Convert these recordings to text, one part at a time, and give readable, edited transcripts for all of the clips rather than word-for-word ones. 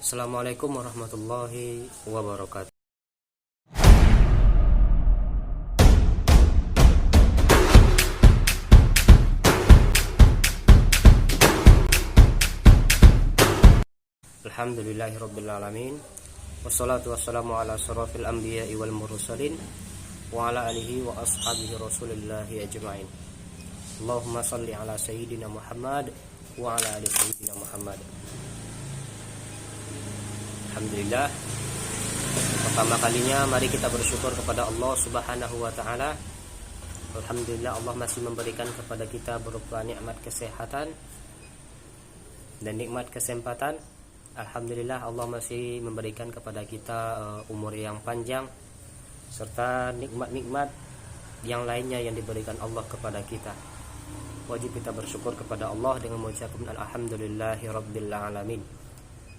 Assalamualaikum warahmatullahi wabarakatuh. Alhamdulillahirabbil alamin. Wassalatu wassalamu ala asyrafil anbiya'i wal mursalin wa ala alihi wa ashabihi rasulillahi ajma'in. Allahumma shalli ala sayyidina Muhammad wa ala ali sayyidina Muhammad. Alhamdulillah, pertama kalinya mari kita bersyukur kepada Allah Subhanahu wa taala. Alhamdulillah, Allah masih memberikan kepada kita berupa nikmat kesehatan dan nikmat kesempatan. Alhamdulillah, Allah masih memberikan kepada kita umur yang panjang serta nikmat-nikmat yang lainnya yang diberikan Allah kepada kita. Wajib kita bersyukur kepada Allah dengan mengucapkan alhamdulillahirabbil alamin.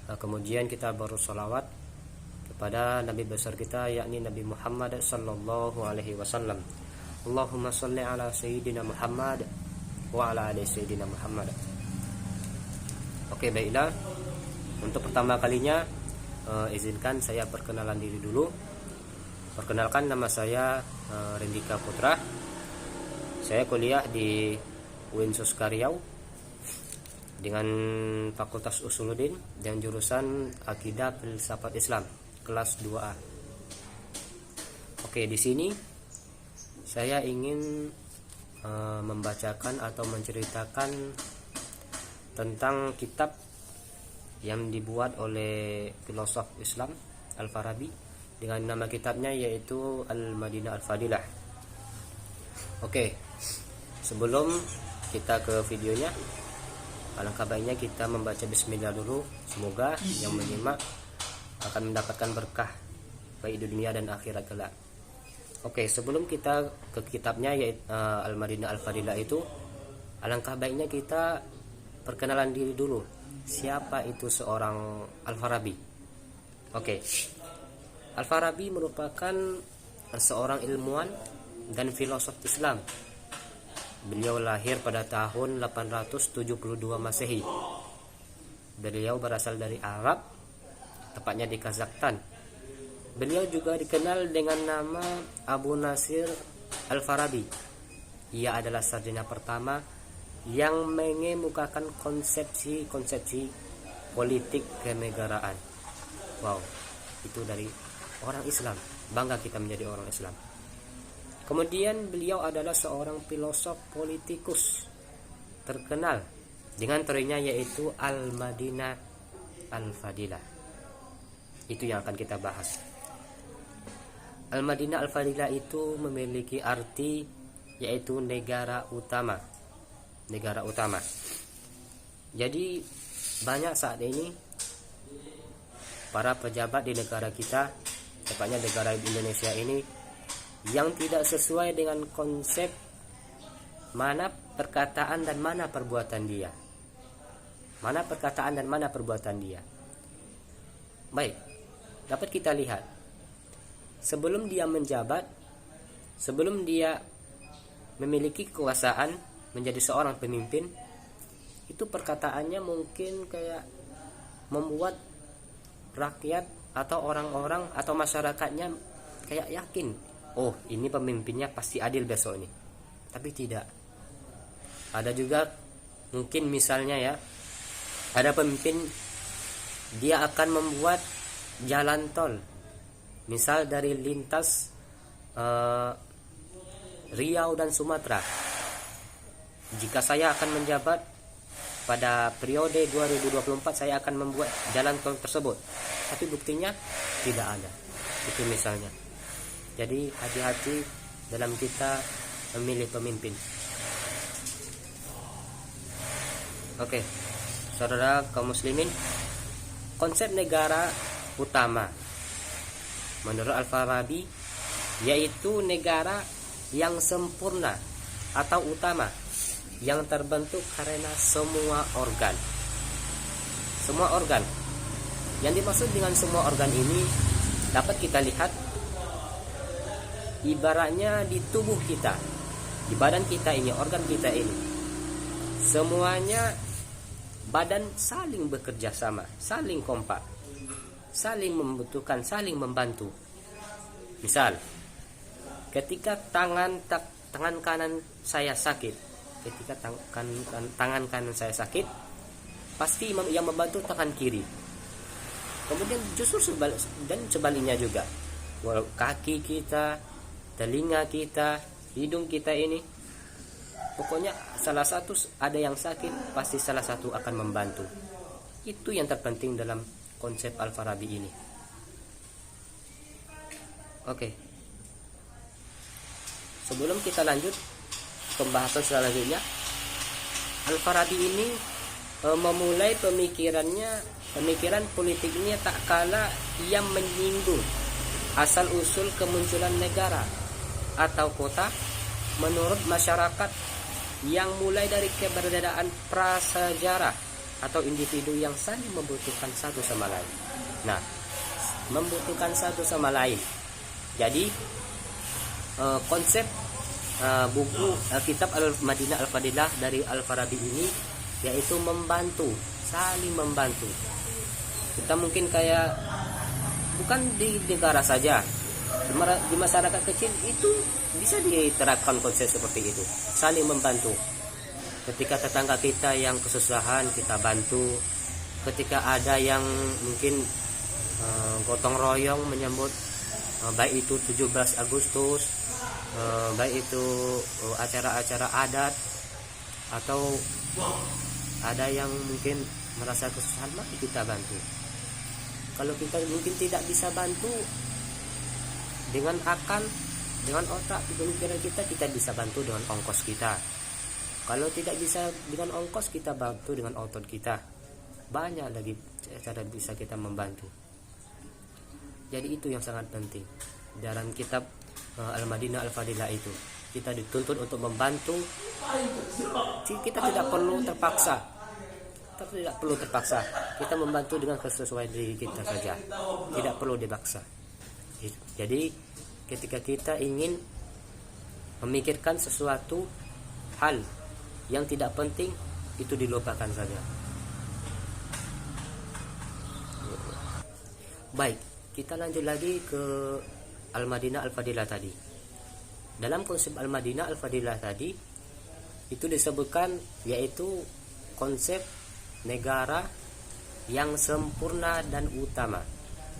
Kemudian kita bersolawat kepada Nabi besar kita, yakni Nabi Muhammad sallallahu alaihi wasallam. Allahumma shalli ala sayyidina Muhammad wa ala ali sayyidina Muhammad. Oke, baiklah. Untuk pertama kalinya izinkan saya perkenalan diri dulu. Perkenalkan, nama saya Rendika Putra. Saya kuliah di Uinsus Riau dengan Fakultas Usuluddin dan jurusan Akidah Filsafat Islam kelas 2A. Oke, di sini saya ingin membacakan atau menceritakan tentang kitab yang dibuat oleh filosof Islam Al-Farabi dengan nama kitabnya yaitu Al-Madinah Al-Fadilah. Oke, sebelum kita ke videonya, alangkah baiknya kita membaca bismillah dulu. Semoga yang menyimak akan mendapatkan berkah baik di dunia dan akhirat kelak. Oke, sebelum kita ke kitabnya yaitu Al-Madinah Al-Fadilah itu, alangkah baiknya kita perkenalan diri dulu. Siapa itu seorang Al-Farabi? Oke. Al-Farabi merupakan seorang ilmuwan dan filosof Islam. Beliau lahir pada tahun 872 Masehi. Beliau berasal dari Arab, tepatnya di Kazakhstan. Beliau juga dikenal dengan nama Abu Nasir Al-Farabi. Ia adalah sarjana pertama yang mengemukakan konsepsi politik kenegaraan. Wow, itu dari orang Islam. Bangga kita menjadi orang Islam. Kemudian beliau adalah seorang filosof politikus terkenal dengan teorinya yaitu Al-Madinah Al-Fadilah. Itu yang akan kita bahas. Al-Madinah Al-Fadilah itu memiliki arti yaitu negara utama. Negara utama. Jadi banyak saat ini para pejabat di negara kita, tepatnya negara Indonesia ini, yang tidak sesuai dengan konsep mana perkataan dan mana perbuatan dia. Mana perkataan dan mana perbuatan dia. Baik, dapat kita lihat. Sebelum dia menjabat, sebelum dia memiliki kekuasaan menjadi seorang pemimpin, itu perkataannya mungkin kayak membuat rakyat atau orang-orang atau masyarakatnya kayak yakin, oh ini pemimpinnya pasti adil besok ini. Tapi tidak. Ada juga mungkin misalnya ya, ada pemimpin dia akan membuat jalan tol, misal dari lintas Riau dan Sumatera. Jika saya akan menjabat pada periode 2024, saya akan membuat jalan tol tersebut. Tapi buktinya tidak ada. Itu misalnya. Jadi hati-hati dalam kita memilih pemimpin. Oke, saudara kaum muslimin, konsep negara utama menurut Al-Farabi yaitu negara yang sempurna atau utama, yang terbentuk karena semua organ. Semua organ. Yang dimaksud dengan semua organ ini dapat kita lihat ibaratnya di tubuh kita, di badan kita ini, organ kita ini, semuanya badan saling bekerja sama, saling kompak. saling membutuhkan, saling membantu. Misal, ketika tangan kanan saya sakit, tangan kanan saya sakit, pasti yang membantu tangan kiri. Kemudian justru sebaliknya juga, kaki kita, telinga kita, hidung kita ini, pokoknya salah satu ada yang sakit, pasti salah satu akan membantu. Itu yang terpenting dalam konsep Al-Farabi ini. Oke. Sebelum kita lanjut pembahasan selanjutnya, Al-Farabi ini memulai pemikiran politiknya tak kala ia menyinggung asal-usul kemunculan negara atau kota menurut masyarakat yang mulai dari keberadaan prasejarah atau individu yang saling membutuhkan satu sama lain. Nah, membutuhkan satu sama lain. Jadi konsep buku kitab Al-Madinah Al-Fadilah dari Al-Farabi ini yaitu membantu, saling membantu. Kita mungkin kayak bukan di negara saja, di masyarakat kecil itu bisa diterapkan konsep seperti itu, saling membantu. Ketika tetangga kita yang kesusahan, kita bantu. Ketika ada yang mungkin gotong royong menyambut baik itu 17 Agustus, baik itu acara-acara adat, atau ada yang mungkin merasa kesusahan, mari kita bantu. Kalau kita mungkin tidak bisa bantu dengan akal, dengan otak, pemikiran kita bisa bantu dengan ongkos kita. Kalau tidak bisa dengan ongkos, kita bantu dengan otot kita. Banyak lagi cara bisa kita membantu. Jadi itu yang sangat penting dalam kitab Al-Madinah Al-Fadilah itu. Kita dituntut untuk membantu. Kita tidak perlu terpaksa. Kita membantu dengan sesuai diri kita saja. Tidak perlu dipaksa. Jadi ketika kita ingin memikirkan sesuatu hal yang tidak penting, itu dilupakan saja. Baik, kita lanjut lagi ke Al-Madinah Al-Fadilah tadi. Dalam konsep Al-Madinah Al-Fadilah tadi itu disebutkan yaitu konsep negara yang sempurna dan utama.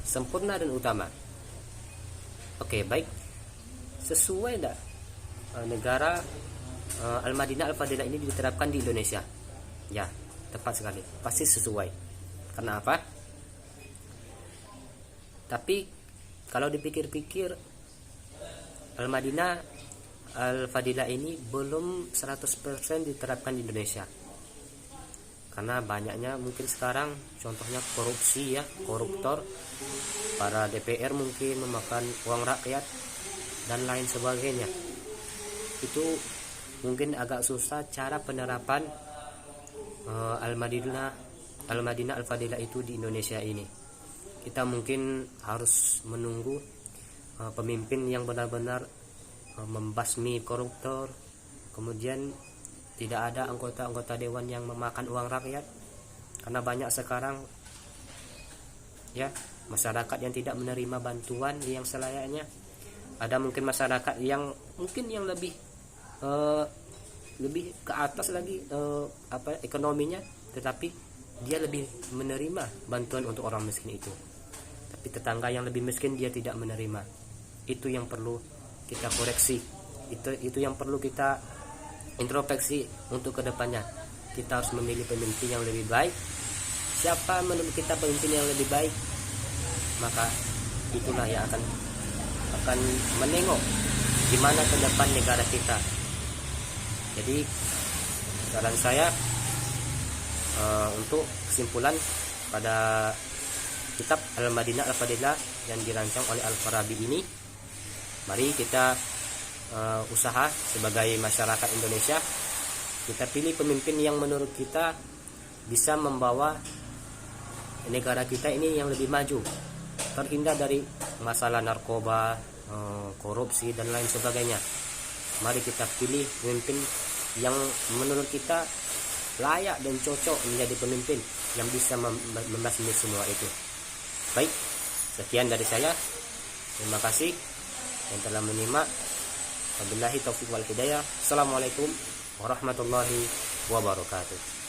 Sempurna dan utama. Oke, baik. Sesuai enggak negara Al-Madinah Al-Fadilah ini diterapkan di Indonesia? Ya, tepat sekali. Pasti sesuai. Karena apa? Tapi kalau dipikir-pikir, Al-Madinah Al-Fadilah ini belum 100% diterapkan di Indonesia. Karena banyaknya mungkin sekarang contohnya korupsi ya, koruptor, para DPR mungkin memakan uang rakyat dan lain sebagainya. Itu mungkin agak susah cara penerapan Al-Madinah Al-Fadilah itu di Indonesia ini. Kita mungkin harus menunggu pemimpin yang benar-benar membasmi koruptor, kemudian tidak ada anggota dewan yang memakan uang rakyat. Karena banyak sekarang ya masyarakat yang tidak menerima bantuan yang selayaknya. Ada mungkin masyarakat yang mungkin yang lebih ke atas lagi ekonominya, tetapi dia lebih menerima bantuan untuk orang miskin itu. Tapi tetangga yang lebih miskin dia tidak menerima. Itu yang perlu kita koreksi. Itu yang perlu kita introspeksi untuk kedepannya. Kita harus memilih pemimpin yang lebih baik. Siapa menurut kita pemimpin yang lebih baik, maka itulah yang akan menengok di mana ke depan negara kita. Jadi saran saya untuk kesimpulan pada kitab Al-Madinah Al-Fadilah yang dirancang oleh Al-Farabi ini, mari kita usaha sebagai masyarakat Indonesia, kita pilih pemimpin yang menurut kita bisa membawa negara kita ini yang lebih maju, terhindar dari masalah narkoba, korupsi dan lain sebagainya. Mari kita pilih pemimpin yang menurut kita layak dan cocok menjadi pemimpin yang bisa membasmi semua itu. Baik, sekian dari saya. Terima kasih yang telah menyimak. Wabillahi taufiq wal hidayah. Assalamualaikum warahmatullahi wabarakatuh.